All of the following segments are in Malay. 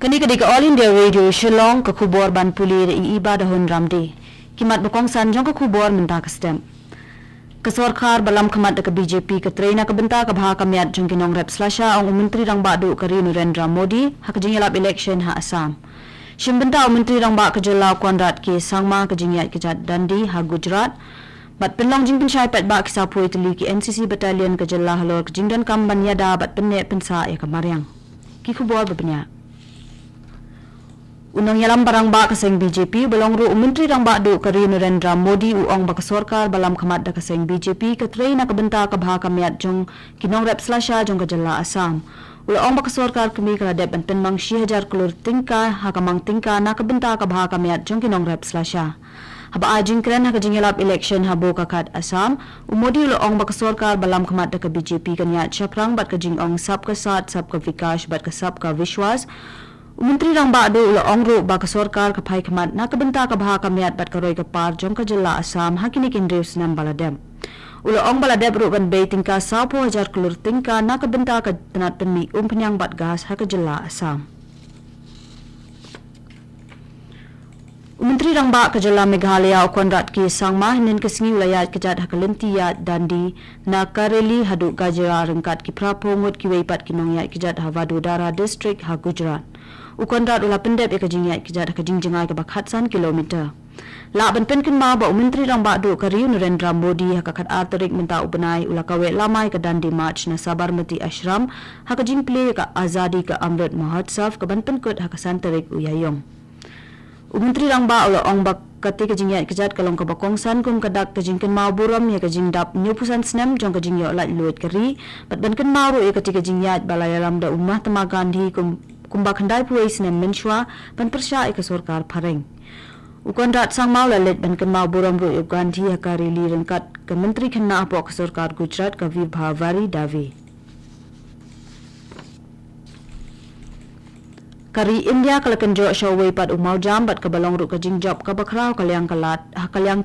Kani ke All India Radio Shillong ke kubor ban puli i ibadah hun ramdi. Kimat bukong san jong ke kubor minta kestem. Ke sorkar balam kemat ke BJP ke traina ke benta ke bahaka miat jong kinong rep slasha ong menteri rang badu ke Narendra Modi hak jingelap election ha Assam. Shimbenta menteri rang ba ke Jelau Konrad ke sangma ke jingiat ke Jat Dandi ha Gujarat. Bat penlong jing pensyai pat ba ke sapui teli ke NCC Battalion ke Jelah halor ke jingdan kamban yada bat penek pensa ya ke Mariang. Ki kubor berpenyak. Unang yalam barang ba kaseng BJP belong ru menteri rang ba du kari Narendra Modi uong ba sorkar balam khamat da kaseng BJP ke traina ke benta ke bahaka miat jong kinong rep slasha jong ke Jela Assam. Uong ba sorkar kemi kala dep ben mang 6,000 klur tingka hakamang tingka na ke benta ke bahaka miat jong kinong rep slasha. Haba ajing kren ha jingelap election habo kakat Assam Modi uong ba sorkar balam khamat da ke BJP kanya chakrang bat ke jingong sab ke sat sab ke vikash bat ke sab ka vishwas. Menteri rang ba do ulo ongro ba ka sorkar ka phai khamat na ka benta ka bha ka miat bat ka roi ka par jong ka Jela Assam hakini kendriu snam baladem ulo ong baladem ru ban be tingka 10,000 klur tingka na ka benta ka tanat penmi penyang bat gas ha ka Jela Assam. Menteri rang ba ka Jela Meghalaya Konrad ki sangma nen ka singi wilayat ka jat ha ka lentiya dandi na kareli hadu gajira rengkat ki prapongut ki weipat ki nongyat ki jat ha Vadodara district ha Gujarat. Konrad ula pendep ka jingyat ki jat ka jingjengai ka bakhatsan kilometer. La ban pen kin ma ba menteri rang ba do ka riu Narendra Modi ha ka khat artarik menta ubenai ula ka we lamai ka dandi march na Sabarmati Ashram ha ka jingple ka Azadi ka Amrit Mahotsav ka ban pen kut ha ka santarik uyayong. Menteri rang ba ula ong ba kati ka jingyat ki jat kalong ka bakongsan kum kadak ka jingken ma buram ya ka jingdap nyupusan snam jong ka jingyo lat luit kari bat ban kin ma ru ya ka tika jingyat balayalam da ummah tama Gandhi kumba khandai puai sinem menshwa ban persya ka sorkar phareng Konrad sang mau lalet ban kan mau buram ro yub Gandhi ka rili rengkat ka menteri khanna apo ka sorkar Gujarat ka Vibhavari Dave Kari India kalakan jo shawai pat umau jam bat ka balong ru ka jingjob ka bakrau kalyang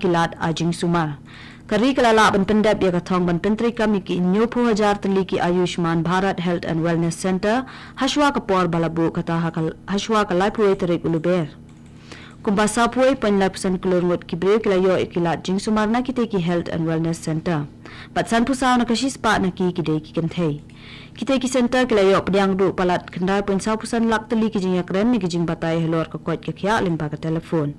kilat ajing sumar Kari kalala ban pendap ya ka thong ban pentri kami ki 9,000 tali ki Ayushman Bharat Health and Wellness Center haswa ka por balabu kata haswa ka lai puai terik uluber kumbasa puai 5% klur ngot ki bre kilayo ikilat jing sumar na kite ki Health and Wellness Center bat san pusaw na kasis pa na ki kide ki kentei kite ki center kilayo pediang du palat kendai 1% lak tali ki jing yakren ni ki jing batai helor ka kot ka khya limpa ka telefon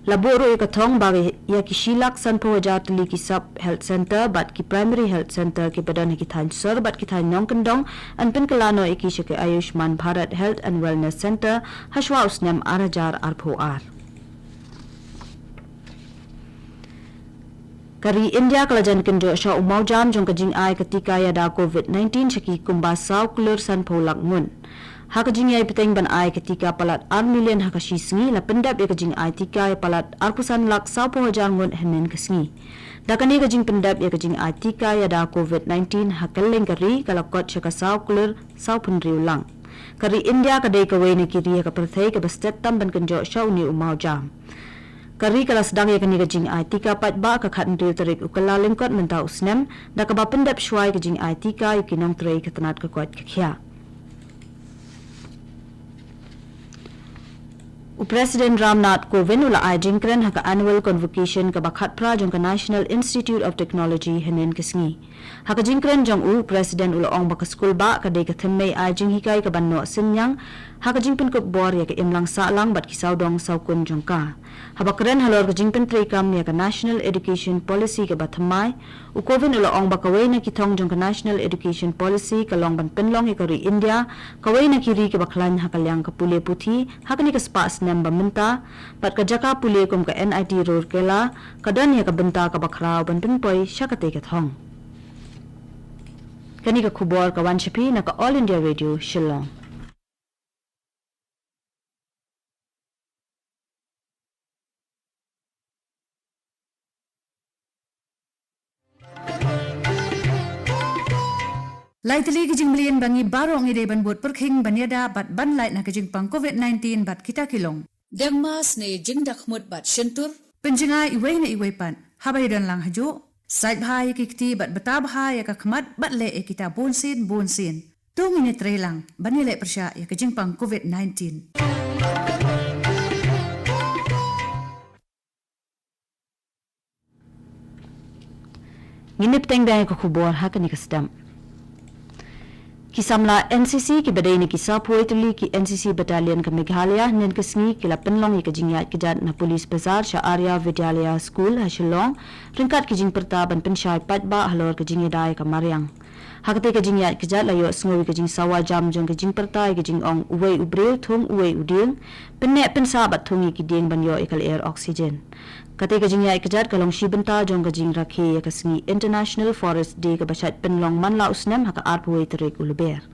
Laboro ka thong bagi ya ki shilak san po jatli ki sub health center bat ki primary health center ki badan ki than sor bat ki than nong kendong an pin kalano iki shike Ayushman Bharat Health and Wellness Center haswa usnem arajar arphoar Kari India kalajan kenjo sha umau jam jong ka jing ai ketika ya da COVID-19 shaki kumba saw kulur san po lakmun Haka jing ay piteng ban ay ketika palat 1 million haka shisngi la pendap ya kajing ay tika ya palat arpusan lak 10,000 ngon henen kesngi. Dakani kajing pendap ya kajing ay tika ya da COVID-19 haka lengkari kalakot syaka saw kulur saw penri ulang. Kari India kadai kawai na kiri haka perthai ka bastet tam ban kenjo syaw ni umau jam. Kari kala sedang ya kani kajing ay tika pat ba ka khat ndil tarik ukala lengkot menta usnem da ka ba pendap syuai kajing ay tika yukinong tray katanat kakot kakya. President Ramnath Kovind ula ajing kren haka annual convocation ka bakhat pra jong ka National Institute of Technology henen kesngi haka jingkren jong President ula ong baka school ba ka dei ka themmei ajing hikai ka banno sinyang haka jingpen ko bor ya ka imlang sa lang bat kisaw dong saw kun jong ka haba kren halor ka jingpen prekam ya ka National Education Policy ka bathamai Kovind ula ong baka wei na kitong jong ka National Education Policy ka long ban penlong ya ka ri India ka wei na kiri ka baklan haka liang ka pule puthi haka ni ka spas namba minta pat ka jaka pule kum ka NIT Rourkela kadan ya ka benta ka bakrao ban pinpoi syakate ka thong kani ka khubor ka wanshapi na ka All India Radio Shillong Laitli kijing melian bangi barong ide ban buat perking banyada bat ban lait na kijing pang COVID-19 bat kita kilong. Dengmas ne jing dakmut bat shentur. Penjenga iway na iway pan. Habay dan lang hajo. Sait bahaya kikti bat betab bahaya kakmat bat le kita bonsin. tung ini trelang banilai persya ya kejing pang COVID-19. Nginip tengdang ko kubor hakan ni kasdam. Kisamla NCC ki badai ni kisah puituli ki NCC Battalion ke Meghalaya nen kesngi kila penlong i kejingyat kejat na Polis Bazar Shah Arya Vidyalaya School Hashilong ringkat kejing pertaban pensyai patba halor kejing idai ke Mariang. Hakate kejingyat kejat layo sengawi kejing sawa jam jong kejing pertai kejing ong uwei ubril thung uwei uding penek pensabat thungi ki ding banyo ikal air oxygen. Kate kejingyat kejat kalong shibenta jong kejing rakhe ya kesngi International Forest Day ke bachat penlong manla usnem haka arpuwei terik uluber.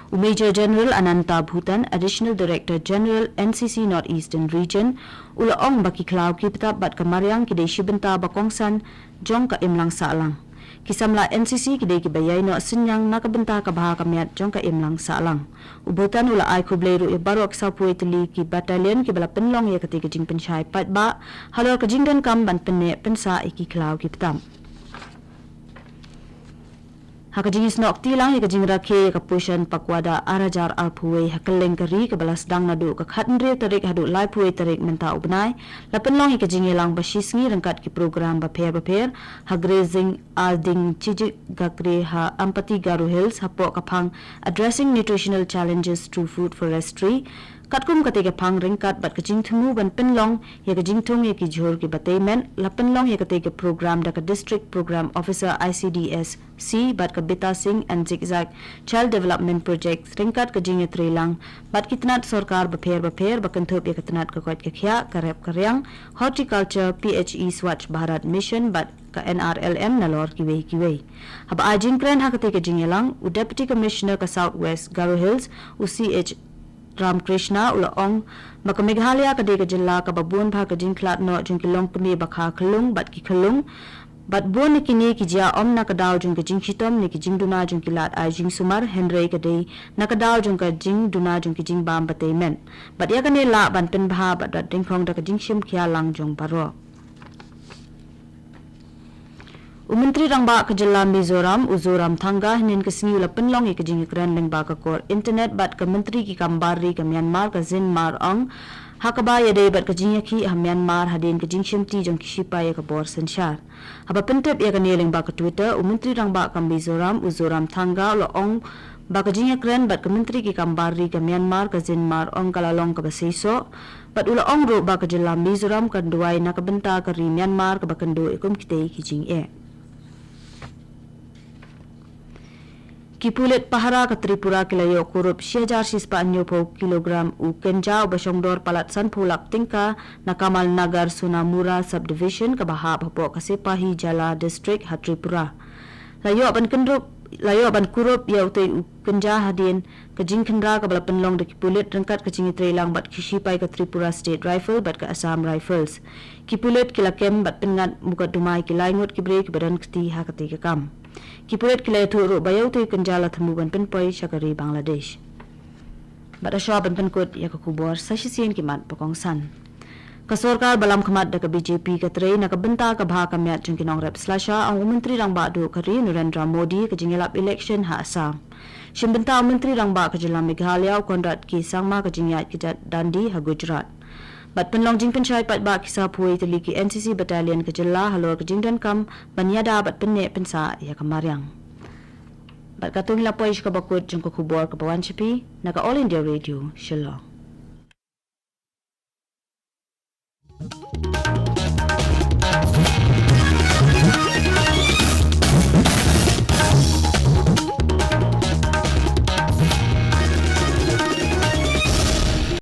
Major General Ananta Bhutan, Additional Director General NCC Northeastern Region, ula ong baki klau ki petap bat ke Mariang kidai shibenta bakongsan jong ka imlang saalang. Kisamla NCC kidai ki bayai no senyang nakabenta ka baha kamiat jong ka imlang saalang. Ubutan ula ai kubleiru e baru aksa puai teli ki battalion ki bala penlong ya kati kejing pensyai patba halor kejing dan kam ban penne pensa iki klau ki petam. Hakajing isnok tilang ya kejing rakhe ka pushan pakwada arajar alpuwei hakeleng keri ke balas dang nadu ka khatnre tarik hadu lai puwei tarik menta ubnai lapen long ya kejing elang basisngi rengkat ki program baper hagrazing alding chiji gakre ha ampati garu hills hapo kapang addressing nutritional challenges through food forestry katkum kate pang ringkat bat kejing thumu ban penlong ya kejing thung ya ki jhor ki bataimen lapen long ya kate program da ka district program officer ICDS C bat ka beta sing and zigzag child development project ringkat kejing ya trelang bat kitnat sarkar baper bakanthop ya kitnat ka kwat ka khya karep karyang horticulture PHE Swachh Bharat mission bat ka NRLM nalor kiwei hab ajing kren hakate kejing elang u deputy commissioner ka Southwest Garo Hills u CH Ram Krishna ula ong maka Meghalaya ka dega jilla ka babun bha ka jing klat no jing kilong pumi bakha khlung bat ki khlung bat bon ni kini ki ja om na ka daw jing ka jing chitom ni ki jing duna jing kilat ai jing sumar henrei ka dei na ka daw jing ka jing duna jing ki jing bam bataimen bat ya ka ne la ban pen bha bat da ding khong da ka jing shim khya lang jong baro. Menteri Rangba ke Jilla Mizoram Uzoram Thangga hinin ke singi ula penlong ke jing kran leng ba ka kor internet bat ke menteri ki kambari ke Myanmar ka Zin Mar Ong hakaba ya dei bat ke jing ki Myanmar hadin ke jing shimti jong kishipa ya ka bor senshar haba pentep ya ka neleng ba ka Twitter Menteri Rangba ka Mizoram Uzoram Thangga ula ong ba ka jing kran bat ke menteri ki kambari ke Myanmar ka Zin Mar Ong kalalong ka baseiso bat ula ong ro ba ka Jilla Mizoram ka duai na ka benta ka ri Myanmar ka bakando ikum kitei ki jing Kipulit pahara ke Tripura kilayo kurup 6,000 kilogram u kenja basongdor palat san pulak tingka nakamal nagar Sunamura subdivision ke bahab hapo Kasipahi Jala district ha Tripura. Layo ban kurup ya utai u kenja hadin ke jing kendra ke bala penlong de kipulit rengkat ke jingi trelang bat Kishipai ke Tripura State Rifle bat ke Assam Rifles. Kipulit kilakem bat pengat muka dumai kilaingut kibre ke badan keti ha keti ke kam. Kipulet kilai thuru bayau tu kenjala thamuban penpoi syakari Bangladesh. Bada syah ban penkut ya kubor sasisian kimat pokongsan. Kasorkar balam khamat da ka BJP ka trei na ka benta ka bha ka myat jung kinong rep slasha ang menteri Rangba du kari Narendra Modi ka jingelap election ha Assam. Shimbenta menteri Rangba ka Jilla Meghalaya Konrad ki sangma ka jingyat ki Dandi ha Gujarat. Bat penlong jing pensyai pat ba kisah puai teli ki NCC Battalion ke Jilla halor ke jing dan kam banyada bat penne pensa ya ke Mariang. Bat katung lapoi ka bakut jung ko kubor ke Bawan Chipi naga All India Radio Shillong.